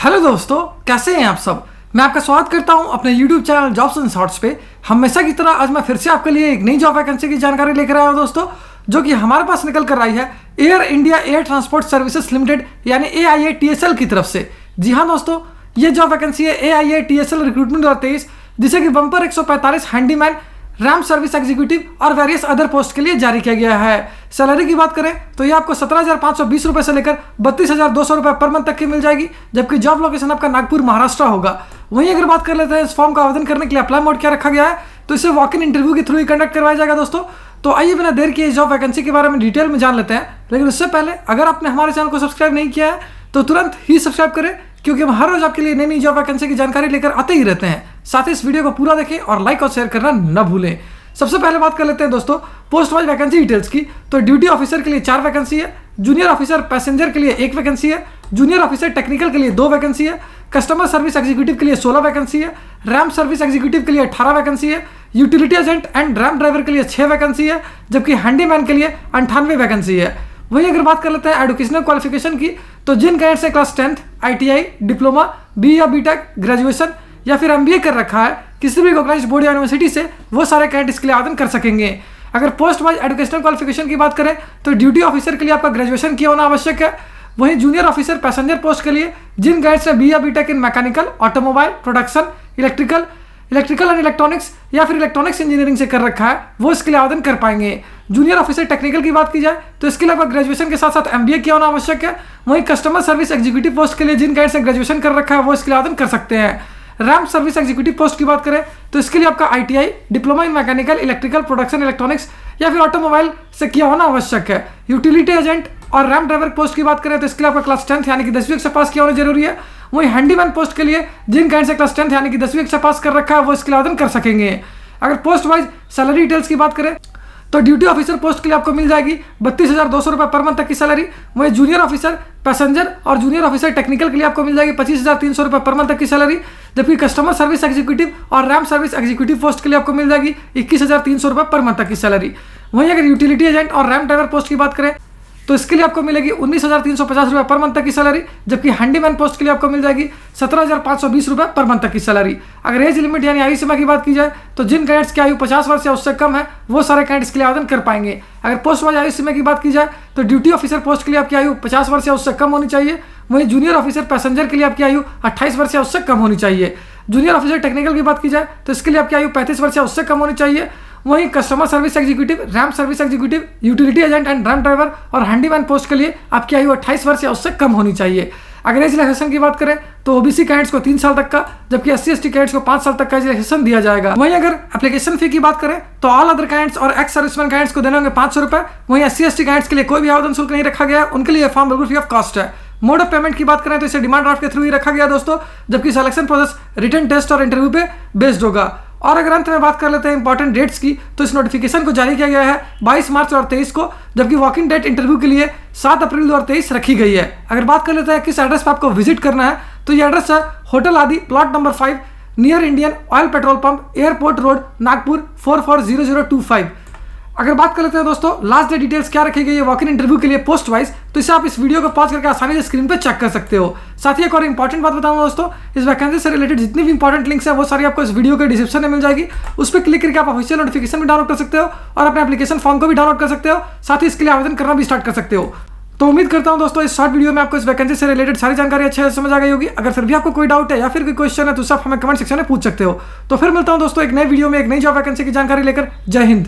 Hello दोस्तों, कैसे हैं आप सब। मैं आपका स्वागत करता हूं अपने YouTube channel jobs and shorts पे। हमेशा की तरह आज मैं फिर से आपके लिए एक नई जॉब वैकेंसी की जानकारी लेकर आया हूं दोस्तों, जो कि हमारे पास निकल कर आई है air India air transport services limited यानी AIATSL की तरफ से। जी हाँ दोस्तों, ये जॉब वैकेंसी है AIATSL रिक्रूटमेंट 2023, जिसे कि bumper 145 handyman, RAM service executive और वेरियस अदर पोस्ट के लिए जारी किया गया है। सैलरी की बात करें तो ये आपको 17,520 रुपये से लेकर 32,200 रुपये पर मंथ तक की मिल जाएगी, जबकि जॉब लोकेशन आपका नागपुर महाराष्ट्र होगा। वहीं अगर बात कर लेते हैं इस फॉर्म का आवेदन करने के लिए अप्लाई मोड क्या रखा गया है, तो इसे वॉक इन इंटरव्यू के थ्रू ही कंडक्ट करवाया जाएगा दोस्तों। तो आइए बिना देर किए इस जॉब वैकेंसी के बारे में डिटेल में जान लेते हैं। लेकिन उससे पहले अगर आपने हमारे चैनल को सब्सक्राइब नहीं किया है तो तुरंत ही सब्सक्राइब करें, क्योंकि हम हर रोज आपके लिए नई नई जॉब वैकेंसी की जानकारी लेकर आते ही रहते हैं। साथ ही इस वीडियो को पूरा देखें और लाइक और शेयर करना न भूलें। सबसे पहले बात कर लेते हैं दोस्तों पोस्ट वाइज वैकेंसी डिटेल्स की। तो ड्यूटी ऑफिसर के लिए 4 वैकेंसी है, जूनियर ऑफिसर पैसेंजर के लिए 1 वैकेंसी है, जूनियर ऑफिसर टेक्निकल के लिए 2 वैकेंसी है, कस्टमर सर्विस एग्जीक्यूटिव के लिए 16 वैकेंसी है, रैम सर्विस एग्जीक्यूटिव के लिए 18 वैकेंसी है, utility agent and RAM driver के लिए 6 वैकेंसी है, जबकि हैंडीमैन के लिए 98 वैकेंसी है। वहीं अगर बात कर लेते हैं एजुकेशनल क्वालिफिकेशन की, तो जिन कैंडिडेट्स ने class 10th, ITI, diploma, BE या BTech, ग्रेजुएशन या फिर MBA कर रखा है किसी भी रिकॉग्नाइज्ड बोर्ड या यूनिवर्सिटी से, वो सारे कैंडिडेट इसके लिए आवेदन कर सकेंगे। अगर पोस्ट वाइज एजुकेशनल क्वालिफिकेशन की बात करें तो ड्यूटी ऑफिसर के लिए आपका ग्रेजुएशन किया होना आवश्यक है। वहीं जूनियर ऑफिसर पैसेंजर पोस्ट के लिए जिन कैंडिडेट्स ने BE या BTech in mechanical, automobile, production, electrical and electronics या फिर इलेक्ट्रॉनिक्स इंजीनियरिंग से कर रखा है, वो इसके लिए आवेदन कर पाएंगे। जूनियर ऑफिसर टेक्निकल की बात की जाए तो इसके लिए आपका ग्रेजुएशन के साथ साथ MBA किया होना आवश्यक है। वहीं कस्टमर सर्विस एग्जीक्यूटिव पोस्ट के लिए जिन कैंडिडेट्स ने ग्रेजुएशन कर रखा है वो इसके लिए आवेदन कर सकते हैं। रैम सर्विस एग्जीक्यूटिव पोस्ट की बात करें तो इसके लिए आपका ITI, diploma in mechanical, electrical, production, electronics या फिर ऑटोमोबाइल से किया होना आवश्यक है। यूटिलिटी एजेंट और रैम ड्राइवर पोस्ट की बात करें तो इसके लिए आपका क्लास 10th यानी कि 10वीं कक्षा पास किया होना जरूरी है। वहीं हैंडीमैन पोस्ट के लिए जिन कैंडिडेट से क्लास 10th यानी कि 10वीं कक्षा पास कर रखा है वो इसके लिए आवेदन कर सकेंगे। अगर पोस्ट वाइज सैलरी डिटेल्स की बात करें तो ड्यूटी ऑफिसर पोस्ट के लिए आपको मिल जाएगी 32,200 रुपये पर मंथ तक की सैलरी। वहीं जूनियर ऑफिसर पैसेंजर और जूनियर ऑफिसर टेक्निकल के लिए आपको मिल जाएगी 25,300 रुपये पर मंथ तक की सैलरी, जबकि कस्टमर सर्विस एग्जीक्यूटिव और रैम सर्विस एग्जीक्यूटिव पोस्ट के लिए आपको मिल जाएगी 21,300 रुपये पर मंथ तक की सैलरी। वहीं अगर यूटिलिटी एजेंट और रैम ड्राइवर पोस्ट की बात करें तो इसके लिए आपको मिलेगी 19,350 रुपये पर मंथ तक की सैलरी, जबकि हैंडीमैन पोस्ट के लिए आपको मिल जाएगी 17,520 रुपये पर मंथ तक की सैलरी। अगर एज लिमिट यानी आयु सीमा की बात की जाए तो जिन कैंडिडेट्स की आयु 50 वर्ष या उससे कम है वो सारे कैंडिडेट्स के लिए आवेदन कर पाएंगे। अगर पोस्ट वाइज आयु सीमा की बात की जाए तो ड्यूटी ऑफिसर पोस्ट के लिए आपकी आयु 50 वर्ष या उससे कम होनी चाहिए। वहीं जूनियर ऑफिसर पैसेंजर के लिए आपकी आयु 28 वर्ष या उससे कम होनी चाहिए। जूनियर ऑफिसर टेक्निकल की बात की जाए तो इसके लिए आपकी आयु 35 वर्ष या उससे कम होनी चाहिए। वहीं customer service executive, RAM service executive, utility agent and RAM driver और हैंडीमैन पोस्ट के लिए आपकी आयु 28 वर्ष या उससे कम होनी चाहिए। अगर एज रिलैक्सेशन की बात करें तो OBC कैंडिडेट्स को 3 साल तक का, जबकि SC/ST कैंडिडेट्स को 5 साल तक का एज रिलैक्सेशन दिया जाएगा। वहीं अगर एप्लीकेशन फी की बात करें तो ऑल अदर कैंडिडेट्स और एक्स सर्विसमैन कैंडिडेट्स को देने होंगे 500 रुपये। वहीं SC/ST कैंडिडेट्स के लिए कोई भी आवेदन शुल्क नहीं रखा गया है, उनके लिए फॉर्म बिल्कुल फ्री ऑफ कॉस्ट है। मोड ऑफ पेमेंट की बात करें तो इसे डिमांड ड्राफ्ट के थ्रू ही रखा गया दोस्तों, जबकि सिलेक्शन प्रोसेस रिटन टेस्ट और इंटरव्यू पे बेस्ड होगा। और अगर अंत में बात कर लेते हैं इंपॉर्टेंट डेट्स की, तो इस नोटिफिकेशन को जारी किया गया है 22 मार्च 2023 को, जबकि वॉकिंग डेट इंटरव्यू के लिए 7 अप्रैल 2023 रखी गई है। अगर बात कर लेते हैं किस एड्रेस पर आपको विजिट करना है, तो ये एड्रेस है होटल आदि, plot number 5, near Indian oil petrol pump, airport road, Nagpur 440025। अगर बात कर लेते हैं दोस्तों लास्ट डे डिटेल्स क्या रखी गई है वॉक इन इंटरव्यू के लिए पोस्ट वाइज, तो इसे आप इस वीडियो को पॉज करके आसानी से स्क्रीन पे चेक कर सकते हो। साथ ही एक और इंपॉर्टेंट बात बताऊंगा दोस्तों, इस वैकेंसी से रिलेटेड जितनी भी इंपॉर्टेंट लिंक्स है वो सारी आपको इस वीडियो के डिस्क्रिप्शन में मिल जाएगी। उस पर क्लिक करके आप ऑफिशियल नोटिफिकेशन भी डाउनलोड कर सकते हो और अपने एप्लीकेशन फॉर्म को भी डाउनलोड कर सकते हो। साथ ही इसके लिए आवेदन करना भी स्टार्ट कर सकते हो। तो उम्मीद करता हूं दोस्तों इस शॉर्ट वीडियो में आपको इस वैकेंसी से रिलेटेड सारी जानकारी अच्छे से समझ आ गई होगी। अगर फिर भी आपको कोई डाउट है या फिर कोई क्वेश्चन है तो सब हमें कमेंट सेक्शन में पूछ सकते हो। तो फिर मिलता हूं दोस्तों एक नए वीडियो में एक नई जॉब वैकेंसी की जानकारी लेकर। जय हिंद।